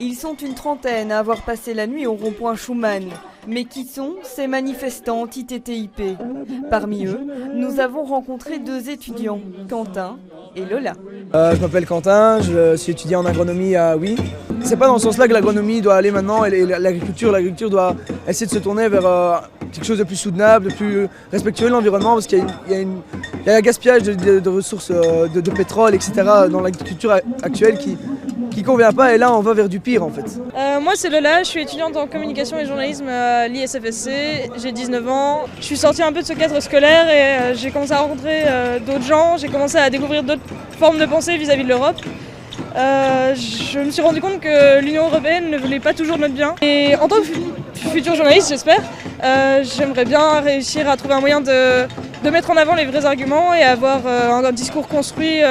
Ils sont une trentaine à avoir passé la nuit au rond-point Schuman. Mais qui sont ces manifestants anti-TTIP? Parmi eux, nous avons rencontré deux étudiants, Quentin et Lola. Je m'appelle Quentin, je suis étudiant en agronomie à Oui. C'est pas dans ce sens-là que l'agronomie doit aller maintenant et l'agriculture doit essayer de se tourner vers quelque chose de plus soutenable, de plus respectueux de l'environnement parce qu'il y a un gaspillage de ressources de pétrole, etc. dans l'agriculture actuelle qui convient pas et là on va vers du pire en fait. Moi c'est Lola, je suis étudiante en communication et journalisme à l'ISFSC, j'ai 19 ans. Je suis sortie un peu de ce cadre scolaire et j'ai commencé à rencontrer d'autres gens, j'ai commencé à découvrir d'autres formes de pensée vis-à-vis de l'Europe. Je me suis rendu compte que l'Union européenne ne voulait pas toujours notre bien. Et en tant que futur journaliste, j'espère, j'aimerais bien réussir à trouver un moyen de mettre en avant les vrais arguments et avoir un discours construit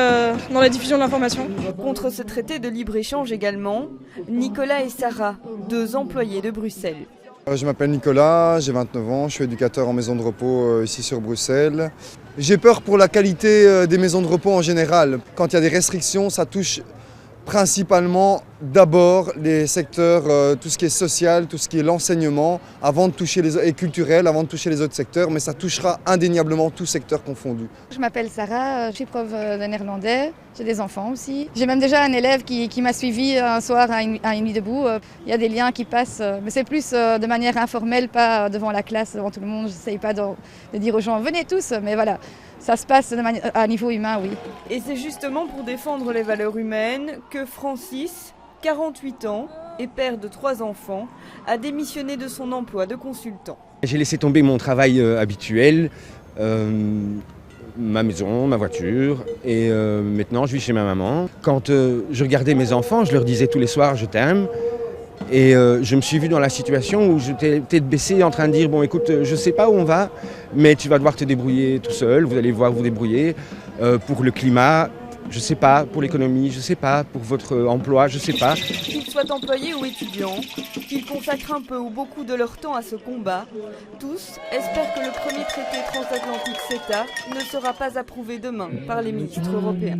dans la diffusion de l'information. Contre ce traité de libre-échange également, Nicolas et Sarah, deux employés de Bruxelles. Je m'appelle Nicolas, j'ai 29 ans, je suis éducateur en maison de repos ici sur Bruxelles. J'ai peur pour la qualité des maisons de repos en général. Quand il y a des restrictions, ça touche principalement d'abord les secteurs, tout ce qui est social, tout ce qui est l'enseignement, et culturel, avant de toucher les autres secteurs, mais ça touchera indéniablement tous secteurs confondus. Je m'appelle Sarah, je suis prof de néerlandais, j'ai des enfants aussi. J'ai même déjà un élève qui m'a suivi un soir à une nuit debout. Il y a des liens qui passent, mais c'est plus de manière informelle, pas devant la classe, devant tout le monde. Je n'essaye pas de dire aux gens « venez tous », mais voilà. Ça se passe à niveau humain, oui. Et c'est justement pour défendre les valeurs humaines que Francis, 48 ans et père de 3 enfants, a démissionné de son emploi de consultant. J'ai laissé tomber mon travail habituel, ma maison, ma voiture, et maintenant je vis chez ma maman. Quand je regardais mes enfants, je leur disais tous les soirs « je t'aime ». Et je me suis vu dans la situation où j'étais tête baissée en train de dire « bon écoute, je sais pas où on va, mais tu vas devoir te débrouiller tout seul, vous allez devoir vous débrouiller pour le climat, je sais pas, pour l'économie, je sais pas, pour votre emploi, je sais pas ». Qu'ils soient employés ou étudiants, qu'ils consacrent un peu ou beaucoup de leur temps à ce combat, tous espèrent que le premier traité transatlantique CETA ne sera pas approuvé demain par les ministres européens.